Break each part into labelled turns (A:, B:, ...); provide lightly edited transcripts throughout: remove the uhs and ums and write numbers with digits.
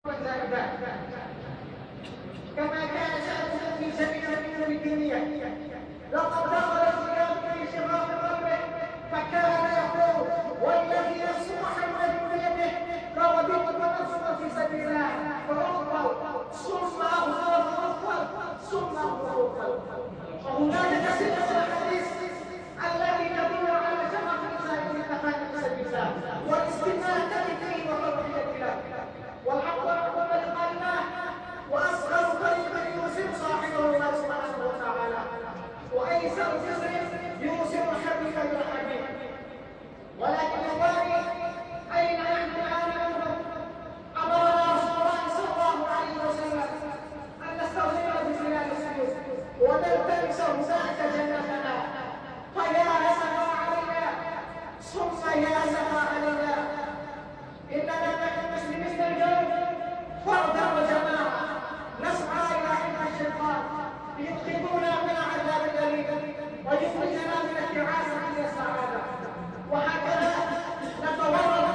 A: كما كان شأنه في جميع الأمور الدينية. لقد دخل الصيام في شغاف قلبه فكان يقول: والذي نفس محمد بيده لوددت أن أصوم في سبيل الله فأقبل ثم أقبل ثم أقبل. وهناك كثير من الحديث الذي يدل على شرف الإنسان الإنفاق في سبيل الله والاستماتة لكي وتوحيد الله. والحق أكبر لقلبه وأصغر كلمة يوسف صاحبه الله سبحانه وتعالى، وأيسر جزء يوسف حبيبا للحبيب. ولكن الوالي أين نحن الآن؟ أمرنا رسول الله صلى الله عليه وسلم أن نستغفر بجلال السجود ونلتمس هناك جنتنا. فيا أسفا علينا ثم يا أسفا علينا، إننا كمسلمين اليوم فردا وجماعة نسعى إلى حلم الشيطان ليدخلونا من عذاب الأليم ويخرجنا من اتعاس عن السعادة. وهكذا نتورط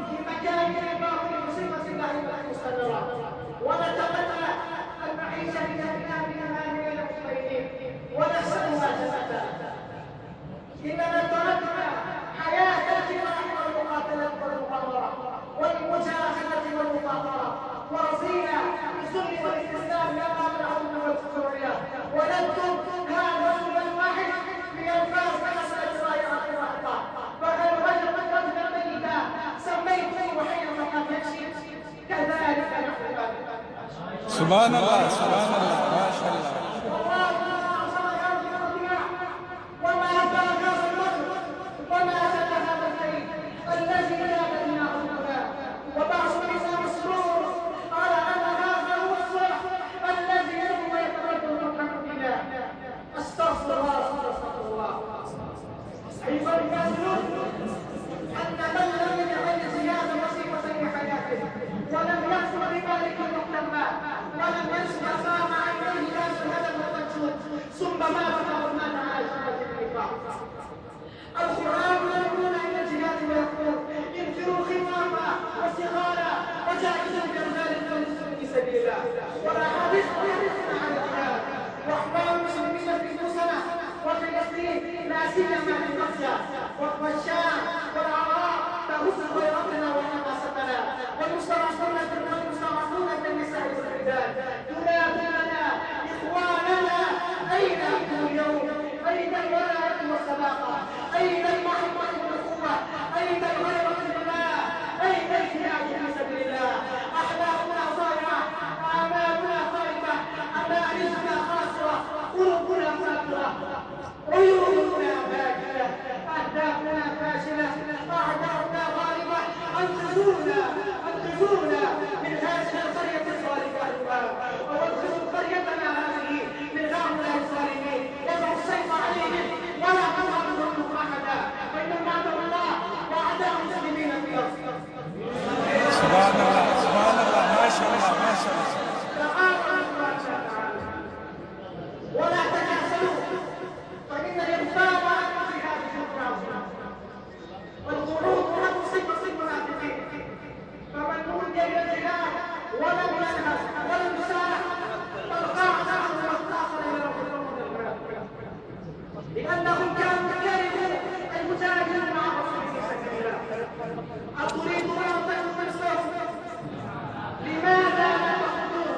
A: في مكان باطل مصيبة الله المستمرة، ونتمنى أن نعيش بجميع الإيمان والمطمئنين ونحسنها جزاء. إننا تركنا حياة الجراح والمقاتلة والمقاومة والمجاهدة والمقاطرة، ورضينا بالذل والاستسلام لما بالعظم والسرية، ونكتب هذا رجل واحد لينفاذ بمسألة رائعة واحدة. فهل رجلا ميتا سميته حينما قد يمشي كذلك نحن.
B: سبحان الله سبحان الله ما شاء الله.
A: والشام والعراق تهز غيرتنا وحماستنا، والمستضعفون في النساء والرجال ينادوننا إخواننا: أين أنتم اليوم؟ أين الولاء والصداقة؟ أين المحبة والأخوة؟ أين الغيرة لله؟ أين الجهاد في سبيل الله؟ أحلامنا ضائعة، آمالنا خائبة، أمانينا خاسرة، قلوبنا فاكرة، عيوننا باكية، أهدافنا فاشلة، أعداؤنا غالبة. أنقذونا من هذه القرية الظالمة، وادخلوا قريتنا هذه من هؤلاء الظالمين، وضعوا السيف عليهم ولا تظهر منهم أحدا، فإنهم أعداء الله وأعداء المسلمين في الأرض.
B: سبحان الله سبحان الله ما شاء الله ما شاء الله.
A: ولا تكاسلوا فإن الإنفاق في هذه الأمور والقعود مصيبة المنافقين. فمن نودي إلى الجهاد ولم ينهض ولم يسارع فالقاعد عنه واستأخر إلى لأنهم كانوا كارهون المجاهدين مع الرسول في سبيل الله. أتريدون أن تكونوا مثلهم؟ لماذا لا تخرجون؟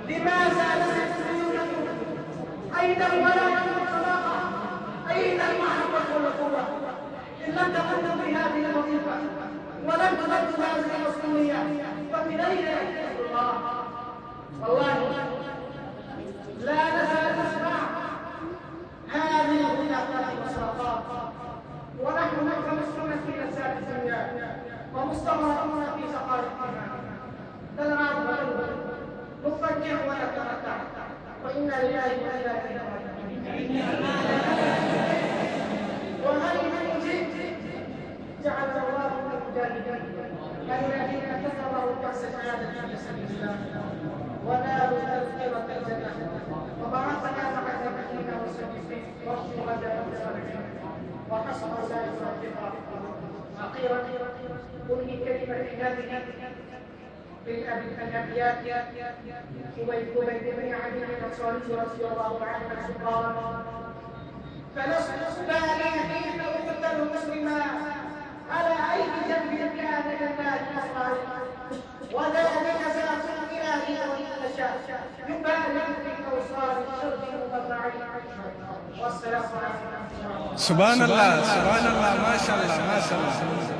A: لماذا لا تسلمون؟ أين الولاء والصداقة؟ أين المحبة والقوة؟ إن لم تقوموا بهذه الوظيفة ولم تؤدوا هذه المسؤولية فمن أين يأتي الله؟ والله لا نزال نسمع هذه الخلافات والصراخات، ونحن ملتمسون في لذات الدنيا ومستغرقون في سقائها. نلعب نفكر ونتمتع، وإنا لله وإنا إليه راجعون. وهل من جد جعل الله من المجاهدين الذين كفروا كأس شهادة في سبيل الله ونالوا تذكرة الجنة وبعثنا مع النبيين والصديقين والشهداء والصالحين وحسن أولئك. أخيرا أنهي كلمة هذه من الأبيات كويت بن علي الأنصاري رضي الله عنه قال: فلست بالغ أو أقتل مسلما على أي جنب كان لله مصرعي، وذلك ذات الإله وإن شاء يبالغ في أوصال الشرك المبرع. والسلام عليكم.
B: سبحان الله، سبحان الله، ما شاء الله، ما شاء الله.